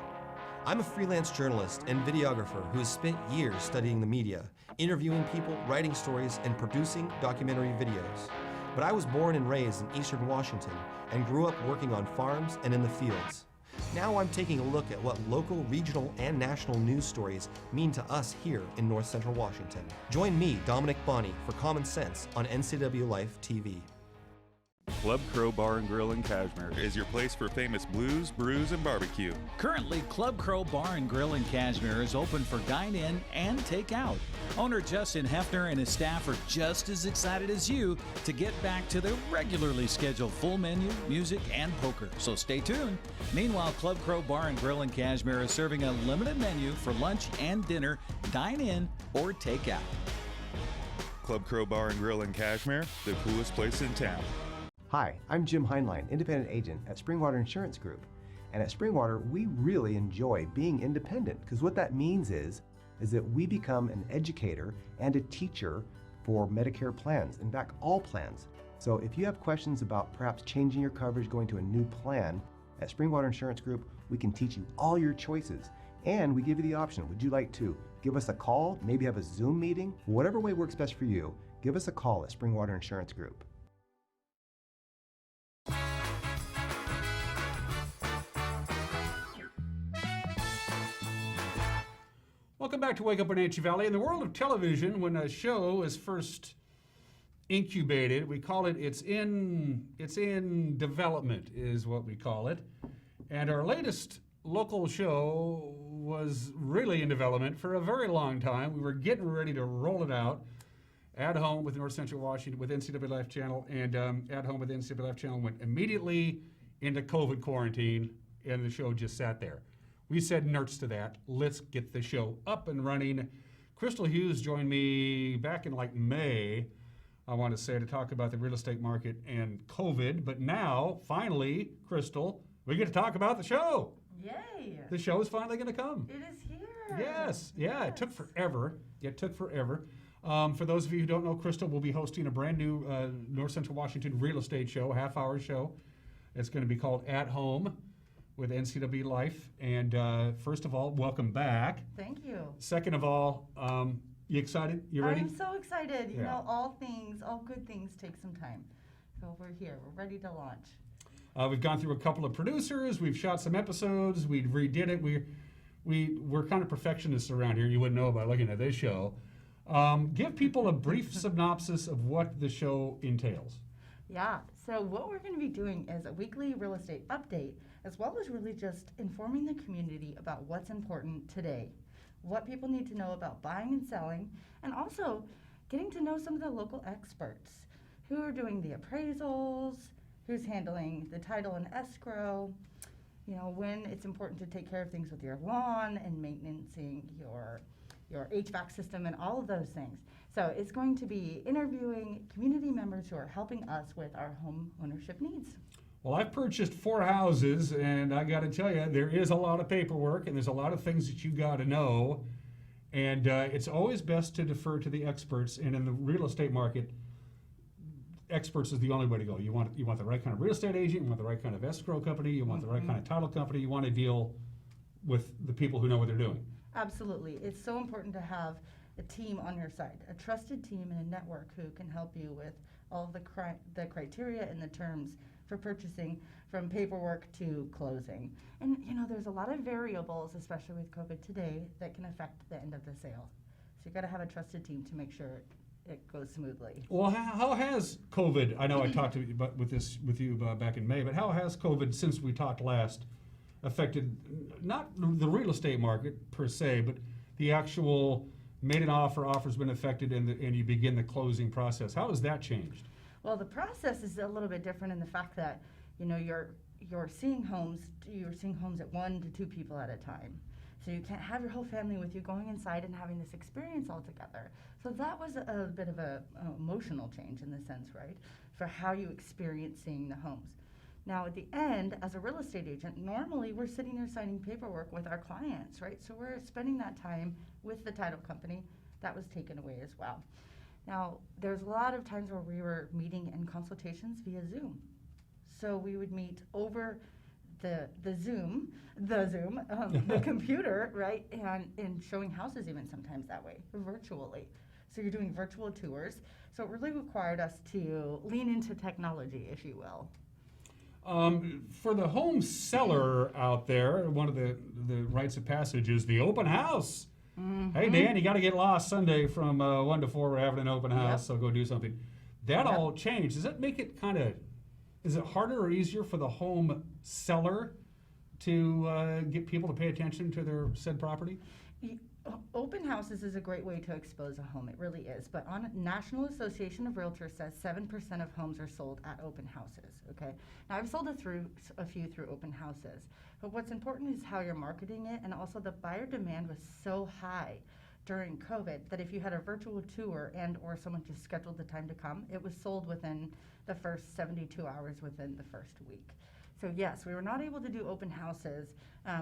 I'm a freelance journalist and videographer who has spent years studying the media, interviewing people, writing stories, and producing documentary videos. But I was born and raised in Eastern Washington and grew up working on farms and in the fields. Now I'm taking a look at what local, regional, and national news stories mean to us here in North Central Washington. Join me, Dominic Bonney, for Common Sense on NCWLIFE TV. Club Crow Bar and Grill in Cashmere is your place for famous blues, brews, and barbecue. Currently, Club Crow Bar and Grill in Cashmere is open for dine-in and take-out. Owner Justin Hefner and his staff are just as excited as you to get back to their regularly scheduled full menu, music, and poker, so stay tuned. Meanwhile, Club Crow Bar and Grill in Cashmere is serving a limited menu for lunch and dinner, dine-in or take-out. Club Crow Bar and Grill in Cashmere, the coolest place in town. Hi, I'm Jim Heinlein, independent agent at Springwater Insurance Group. And at Springwater, we really enjoy being independent, because what that means is that we become an educator and a teacher for Medicare plans, in fact, all plans. So if you have questions about perhaps changing your coverage, going to a new plan, at Springwater Insurance Group, we can teach you all your choices. And we give you the option, would you like to give us a call, maybe have a Zoom meeting? Whatever way works best for you, give us a call at Springwater Insurance Group. Welcome back to Wake Up Wenatchee Valley. In the world of television, when a show is first incubated, we call it it's in development is what we call it. And our latest local show was really in development for a very long time. We were getting ready to roll it out at home with North Central Washington with NCWLIFE channel, and at home with NCWLIFE channel went immediately into COVID quarantine, and the show just sat there. We said nerds to that. Let's get the show up and running. Crystal Hughes joined me back in like May, I want to say, to talk about the real estate market and COVID. But now, finally, Crystal, we get to talk about the show. Yay! The show is finally going to come. It is here. Yes. Yeah, it took forever. For those of you who don't know, Crystal will be hosting a brand new North Central Washington real estate show, a half-hour show. It's going to be called At Home with NCWLIFE. And first of all, welcome back. Thank you. Second of all, you excited? You ready? I'm so excited. You Yeah. know, all good ththings take some time. So we're here. We're ready to launch. We've gone through a couple of producers. We've shot some episodes. We redid it. We're kind of perfectionists around here. You wouldn't know by looking at this show. Give people a brief synopsis of what the show entails. Yeah. So what we're going to be doing is a weekly real estate update, as well as really just informing the community about what's important today, what people need to know about buying and selling, and also getting to know some of the local experts who are doing the appraisals, who's handling the title and escrow, you know, when it's important to take care of things with your lawn and maintaining your HVAC system and all of those things. So it's going to be interviewing community members who are helping us with our home ownership needs. Well, I've purchased 4 houses, and I got to tell you, there is a lot of paperwork, and there's a lot of things that you got to know. And it's always best to defer to the experts. And in the real estate market, experts is the only way to go. You want the right kind of real estate agent, you want the right kind of escrow company, you want the right kind of title company, you want to deal with the people who know what they're doing. Absolutely. It's so important to have a team on your side, a trusted team and a network who can help you with all of the criteria and the terms for purchasing, from paperwork to closing. And you know, there's a lot of variables, especially with COVID today, that can affect the end of the sale. So you've got to have a trusted team to make sure it goes smoothly. Well, how has COVID, I know I talked to you about with you back in May, but how has COVID, since we talked last, affected not the real estate market per se, but the actual made an offer, offer's been affected, and you begin the closing process? How has that changed? Well, the process is a little bit different in the fact that, you know, you're seeing homes at 1 to 2 people at a time. So you can't have your whole family with you going inside and having this experience all together. So that was a bit of a emotional change in the sense, right, for how you experience seeing the homes. Now at the end, as a real estate agent, normally we're sitting there signing paperwork with our clients, right? So we're spending that time with the title company. That was taken away as well. Now, there's a lot of times where we were meeting in consultations via Zoom. So we would meet over the Zoom, the computer, right? And showing houses even sometimes that way, virtually. So you're doing virtual tours. So it really required us to lean into technology, if you will. For the home seller out there, one of the rites of passage is the open house. Mm-hmm. Hey, Dan, you got to get lost Sunday from 1 to 4. We're having an open house, so go do something. That all changed. Does that make it is it harder or easier for the home seller to get people to pay attention to their said property? Open houses is a great way to expose a home. It really is. But on National Association of Realtors says 7% of homes are sold at open houses. Okay. Now I've sold a few through open houses. But what's important is how you're marketing it, and also the buyer demand was so high during COVID that if you had a virtual tour and or someone just scheduled the time to come, it was sold within the first 72 hours within the first week. So yes, we were not able to do open houses,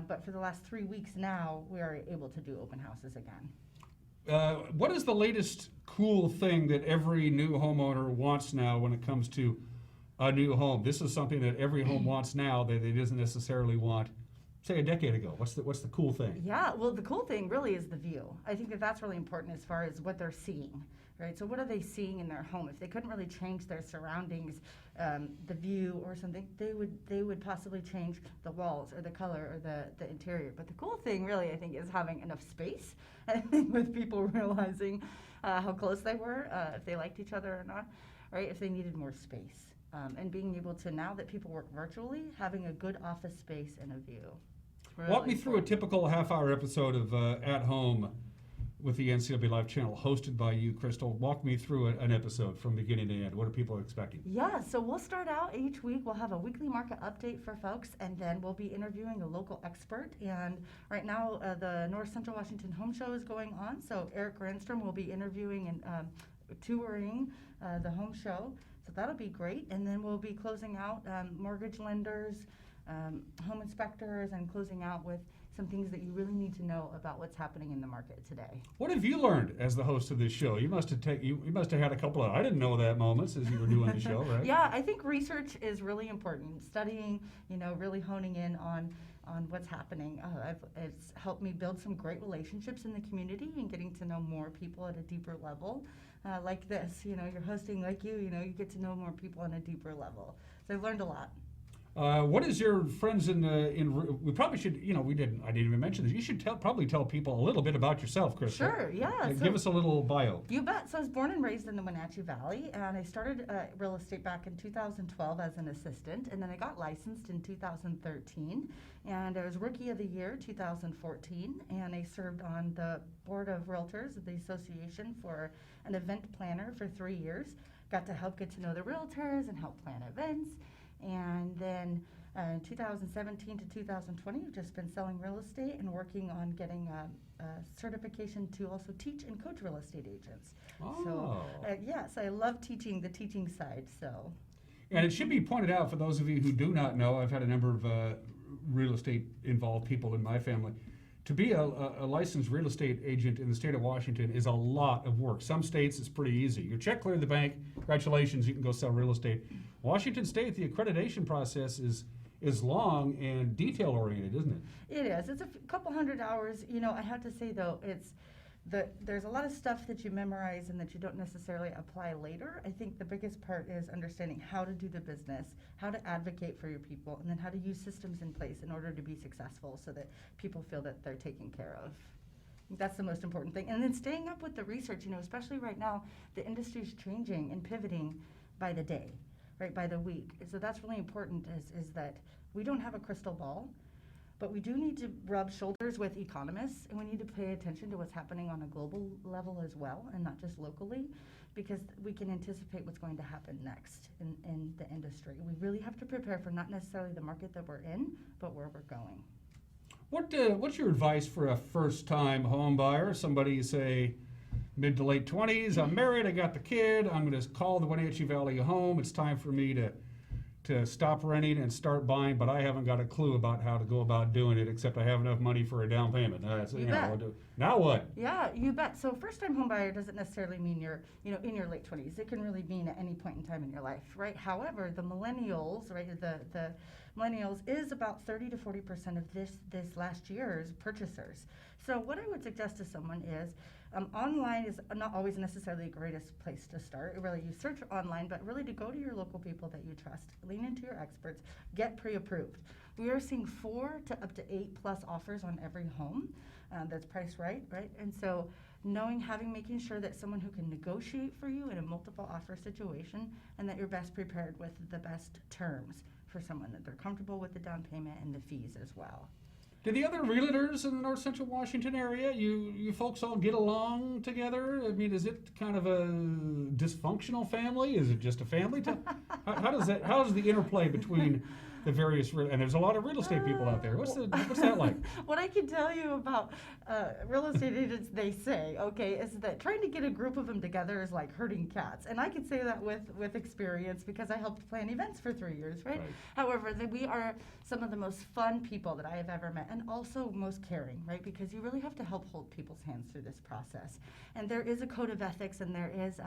but for the last 3 weeks now, we are able to do open houses again. What is the latest cool thing that every new homeowner wants now when it comes to a new home? This is something that every home wants now that it doesn't necessarily want, say, a decade ago. What's the cool thing? Yeah, well, the cool thing really is the view. I think that's really important as far as what they're seeing, right? So what are they seeing in their home? If they couldn't really change their surroundings, the view or something, they would possibly change the walls or the color or the interior. But the cool thing really, I think, is having enough space. And I think with people realizing how close they were, if they liked each other or not, right? If they needed more space. And being able to, now that people work virtually, having a good office space and a view. Really Walk me through a typical half-hour episode of At Home with the NCWLIFE channel, hosted by you, Crystal. Walk me through an episode from beginning to end. What are people expecting? Yeah, so we'll start out each week. We'll have a weekly market update for folks, and then we'll be interviewing a local expert. And right now, the North Central Washington Home Show is going on, so Eric Granstrom will be interviewing and touring the home show. So that'll be great. And then we'll be closing out mortgage lenders, home inspectors, and closing out with some things that you really need to know about what's happening in the market today. What have you learned as the host of this show? You must have had a couple of I didn't know that moments as you were doing the show, right? Yeah, I think research is really important. Studying, really honing in on what's happening. It's helped me build some great relationships in the community and getting to know more people at a deeper level. Like this, you're hosting like you get to know more people on a deeper level. So I've learned a lot. What is your friends in we probably should, I didn't even mention this. You should probably tell people a little bit about yourself, Crystal. Sure, yeah. Give us a little bio. You bet. So I was born and raised in the Wenatchee Valley, and I started real estate back in 2012 as an assistant, and then I got licensed in 2013, and I was Rookie of the Year 2014, and I served on the Board of Realtors of the Association for an event planner for 3 years. Got to help get to know the realtors and help plan events. And then 2017 to 2020, I've just been selling real estate and working on getting a certification to also teach and coach real estate agents. Oh. So, yes, I love teaching the teaching side. So. And it should be pointed out for those of you who do not know, I've had a number of real estate involved people in my family. To be a licensed real estate agent in the state of Washington is a lot of work. Some states it's pretty easy. Your check cleared the bank, congratulations, you can go sell real estate. Washington State, the accreditation process is long and detail oriented, isn't it? It is. It's a couple hundred hours. I have to say though, there's a lot of stuff that you memorize and that you don't necessarily apply later. I think the biggest part is understanding how to do the business, how to advocate for your people, and then how to use systems in place in order to be successful so that people feel that they're taken care of. I think that's the most important thing. And then staying up with the research, especially right now, the industry's changing and pivoting by the day, right, by the week. So that's really important is that we don't have a crystal ball. But we do need to rub shoulders with economists, and we need to pay attention to what's happening on a global level as well, and not just locally, because we can anticipate what's going to happen next in the industry. We really have to prepare for not necessarily the market that we're in, but where we're going. What's your advice for a first-time home buyer? Somebody, say, mid to late 20s, I'm married, I got the kid, I'm going to call the Wenatchee Valley home, it's time for me to stop renting and start buying, but I haven't got a clue about how to go about doing it, except I have enough money for a down payment. Now what? Yeah, you bet. So first-time home buyer doesn't necessarily mean you're, in your late 20s. It can really mean at any point in time in your life, right? However, the millennials, right, the millennials is about 30 to 40% of this last year's purchasers. So what I would suggest to someone is online is not always necessarily the greatest place to start. Really, you search online, but really to go to your local people that you trust, lean into your experts, get pre-approved. We are seeing 4 to up to 8+ offers on every home that's priced right? And so making sure that someone who can negotiate for you in a multiple offer situation, and that you're best prepared with the best terms for someone, that they're comfortable with the down payment and the fees as well. Do the other realtors in the North Central Washington area, you folks all get along together? I mean, is it kind of a dysfunctional family? Is it just a family? How does the interplay between the various, and there's a lot of real estate people out there. What's that like? What I can tell you about real estate agents, they say, okay, is that trying to get a group of them together is like herding cats. And I can say that with experience because I helped plan events for 3 years, right? However, we are some of the most fun people that I have ever met, and also most caring, right? Because you really have to help hold people's hands through this process. And there is a code of ethics, and there is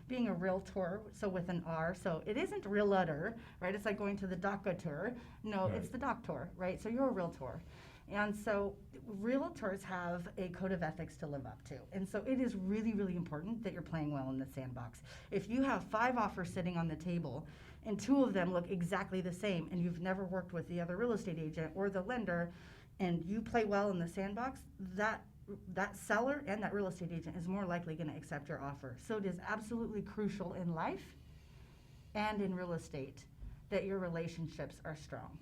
being a realtor, so with an R. So it isn't realtor, right? It's like going to the doctor. No, it's the doctor, right? So you're a realtor. And so realtors have a code of ethics to live up to. And so it is really, really important that you're playing well in the sandbox. If you have 5 offers sitting on the table and 2 of them look exactly the same, and you've never worked with the other real estate agent or the lender, and you play well in the sandbox, that seller and that real estate agent is more likely going to accept your offer. So it is absolutely crucial in life and in real estate that your relationships are strong.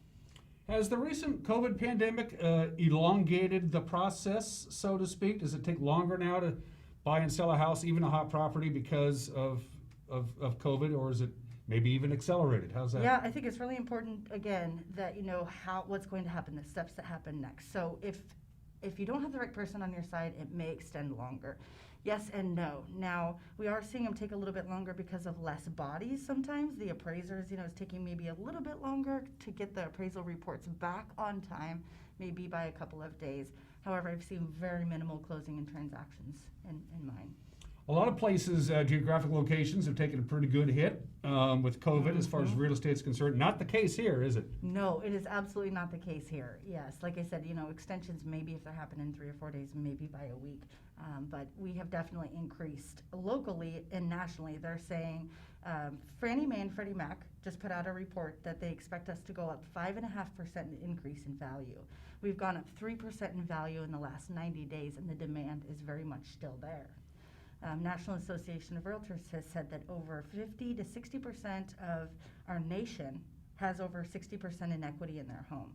Has the recent COVID pandemic elongated the process, so to speak? Does it take longer now to buy and sell a house, even a hot property, because of COVID, or is it maybe even accelerated? How's that? Yeah, I think it's really important, again, that you know what's going to happen, the steps that happen next. So if you don't have the right person on your side, it may extend longer. Yes and no. Now, we are seeing them take a little bit longer because of less bodies sometimes. The appraisers, it's taking maybe a little bit longer to get the appraisal reports back on time, maybe by a couple of days. However, I've seen very minimal closing and transactions in mine. A lot of places, geographic locations, have taken a pretty good hit with COVID as far as real estate is concerned. Not the case here, is it? No, it is absolutely not the case here. Yes, like I said, extensions maybe if they're happening in 3 or 4 days, maybe by a week. But we have definitely increased locally and nationally. They're saying Fannie Mae and Freddie Mac just put out a report that they expect us to go up 5.5% increase in value. We've gone up 3% in value in the last 90 days, and the demand is very much still there. National Association of Realtors has said that over 50 to 60% of our nation has over 60% in equity in their home.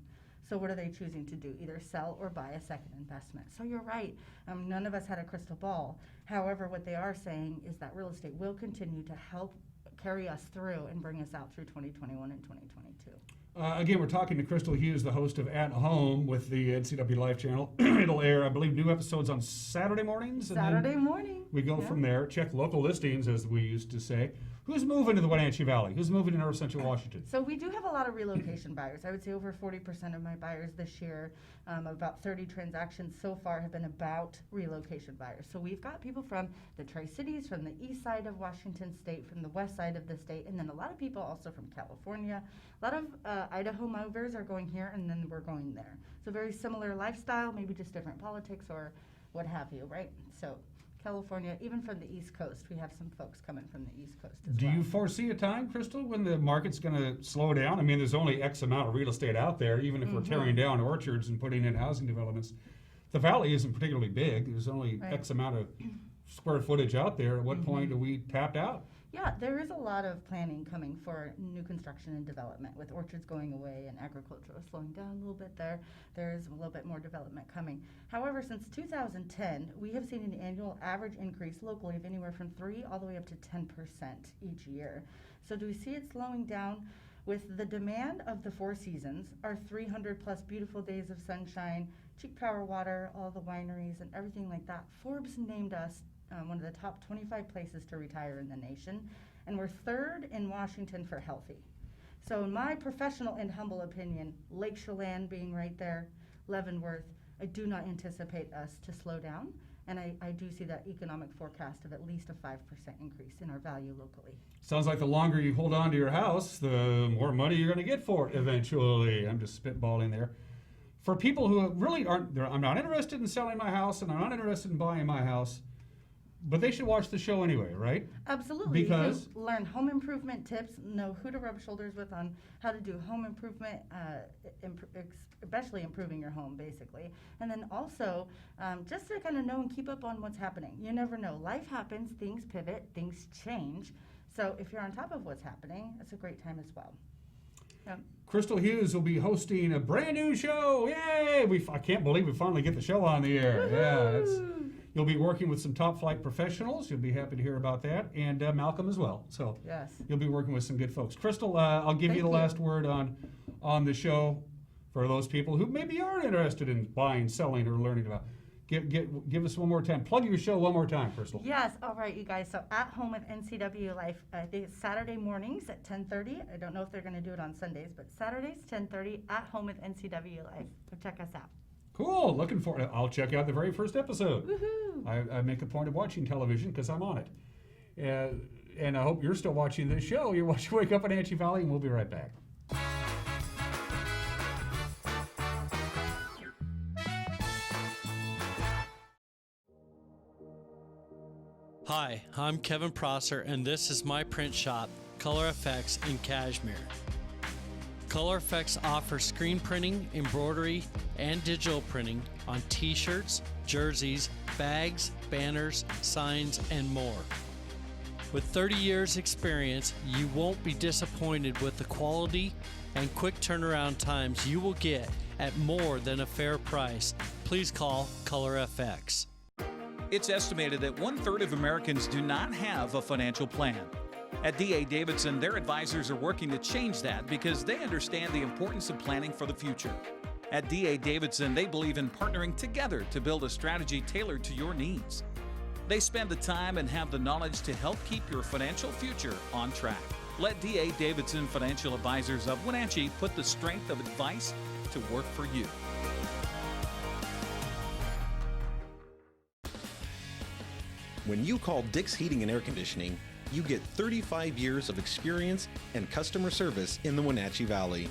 So what are they choosing to do? Either sell or buy a second investment. So you're right. None of us had a crystal ball. However, what they are saying is that real estate will continue to help carry us through and bring us out through 2021 and 2022. Again, we're talking to Crystal Hughes, the host of At Home with the NCWLIFE channel. It'll air, I believe, new episodes on Saturday mornings. Saturday morning. We go from there. Check local listings, as we used to say. Who's moving to the Wenatchee Valley? Who's moving to North Central Washington? So we do have a lot of relocation buyers. I would say over 40% of my buyers this year, about 30 transactions so far have been about relocation buyers. So we've got people from the Tri-Cities, from the east side of Washington State, from the west side of the state, and then a lot of people also from California. A lot of Idaho movers are going here, and then we're going there. So very similar lifestyle, maybe just different politics or what have you, right? So California, even from the East Coast. We have some folks coming from the East Coast as well. Do you foresee a time, Crystal, when the market's going to slow down? I mean, there's only X amount of real estate out there, even if we're tearing down orchards and putting in housing developments. The valley isn't particularly big. There's only X amount of square footage out there. At what point are we tapped out? Yeah, there is a lot of planning coming for new construction and development with orchards going away and agriculture slowing down a little bit there. There's a little bit more development coming. However, since 2010, we have seen an annual average increase locally of anywhere from 3 all the way up to 10% each year. So do we see it slowing down? With the demand of the 4 seasons, our 300 plus beautiful days of sunshine, cheap power water, all the wineries and everything like that, Forbes named us one of the top 25 places to retire in the nation, and we're 3rd in Washington for healthy. So in my professional and humble opinion, Lake Chelan being right there, Leavenworth, I do not anticipate us to slow down. And I do see that economic forecast of at least a 5% increase in our value locally. Sounds like the longer you hold on to your house, the more money you're going to get for it eventually. I'm just spitballing there. For people who really aren't, I'm not interested in selling my house and I'm not interested in buying my house, but they should watch the show anyway, right? Absolutely. Because you can learn home improvement tips, know who to rub shoulders with on how to do home improvement, especially improving your home, basically. And then also, just to kind of know and keep up on what's happening. You never know. Life happens, things pivot, things change. So if you're on top of what's happening, it's a great time as well. Crystal Hughes will be hosting a brand new show. Yay! I can't believe we finally get the show on the air. Woo-hoo! Yeah, you'll be working with some top flight professionals. You'll be happy to hear about that. And Malcolm as well. So yes, you'll be working with some good folks. Crystal, I'll give you the last word on the show for those people who maybe are interested in buying, selling, or learning about. Give us one more time. Plug your show one more time, Crystal. Yes. All right, you guys. So At Home with NCWLIFE, I think it's Saturday mornings at 10:30. I don't know if they're going to do it on Sundays, but Saturdays 10:30 At Home with NCWLIFE. So check us out. Cool. Looking forward. I'll check out the very first episode. Woohoo! I make a point of watching television because I'm on it. And I hope you're still watching this show. You're watching Wake Up Wenatchee Valley, and we'll be right back. Hi, I'm Kevin Prosser, and this is my print shop, Color Effects in Cashmere. Color Effects offers screen printing, embroidery, and digital printing on t-shirts, jerseys, bags, banners, signs, and more. With 30 years experience, you won't be disappointed with the quality and quick turnaround times you will get at more than a fair price. Please call Color FX. It's estimated that 1/3 of Americans do not have a financial plan. At D.A. Davidson, their advisors are working to change that because they understand the importance of planning for the future. At D.A. Davidson, they believe in partnering together to build a strategy tailored to your needs. They spend the time and have the knowledge to help keep your financial future on track. Let D.A. Davidson Financial Advisors of Wenatchee put the strength of advice to work for you. When you call Dick's Heating and Air Conditioning, you get 35 years of experience and customer service in the Wenatchee Valley.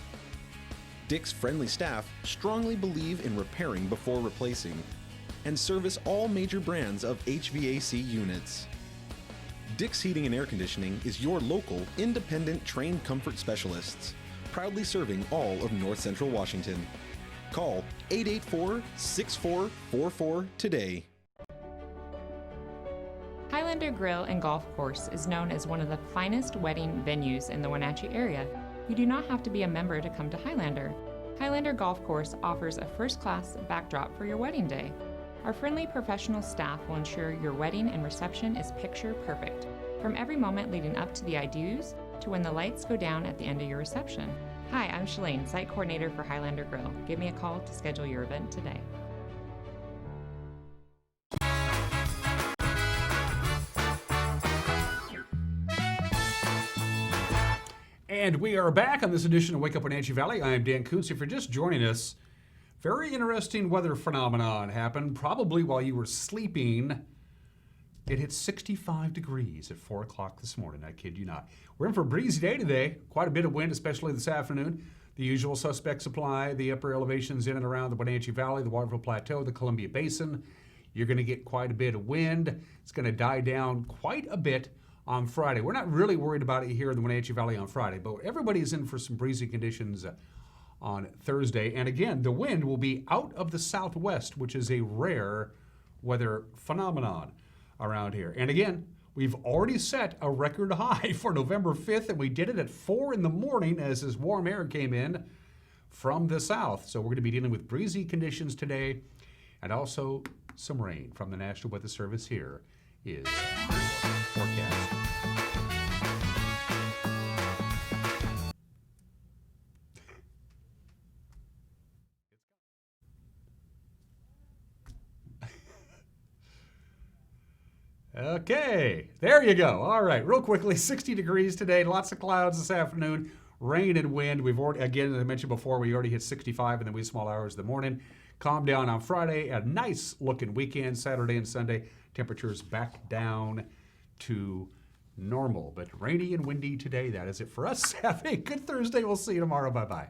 Dick's friendly staff strongly believe in repairing before replacing and service all major brands of HVAC units. Dick's Heating and Air Conditioning is your local, independent, trained comfort specialists, proudly serving all of North Central Washington. Call 884-6444 today. Highlander Grill and Golf Course is known as one of the finest wedding venues in the Wenatchee area. You do not have to be a member to come to Highlander. Highlander Golf Course offers a first-class backdrop for your wedding day. Our friendly professional staff will ensure your wedding and reception is picture perfect, from every moment leading up to the I-dos to when the lights go down at the end of your reception. Hi, I'm Shalane, site coordinator for Highlander Grill. Give me a call to schedule your event today. And we are back on this edition of Wake Up Wenatchee Valley. I am Dan Kuntz. If you're just joining us, very interesting weather phenomenon happened probably while you were sleeping. It hit 65 degrees at 4 o'clock this morning. I kid you not. We're in for a breezy day today. Quite a bit of wind, especially this afternoon. The usual suspects apply. The upper elevations in and around the Wenatchee Valley, the Waterville Plateau, the Columbia Basin. You're going to get quite a bit of wind. It's going to die down quite a bit on Friday. We're not really worried about it here in the Wenatchee Valley on Friday, but everybody's in for some breezy conditions on Thursday. And again, the wind will be out of the southwest, which is a rare weather phenomenon around here. And again, we've already set a record high for November 5th, and we did it at 4 in the morning as this warm air came in from the south. So we're going to be dealing with breezy conditions today and also some rain from the National Weather Service. Here is forecast. Okay, there you go. All right, real quickly, 60 degrees today, lots of clouds this afternoon, rain and wind. We've already, again, as I mentioned before, we already hit 65 in the wee small hours of the morning. calm down on Friday. A nice looking weekend, Saturday and Sunday. Temperatures back down to normal, but rainy and windy today. That is it for us. Have a good Thursday. We'll see you tomorrow. Bye-bye.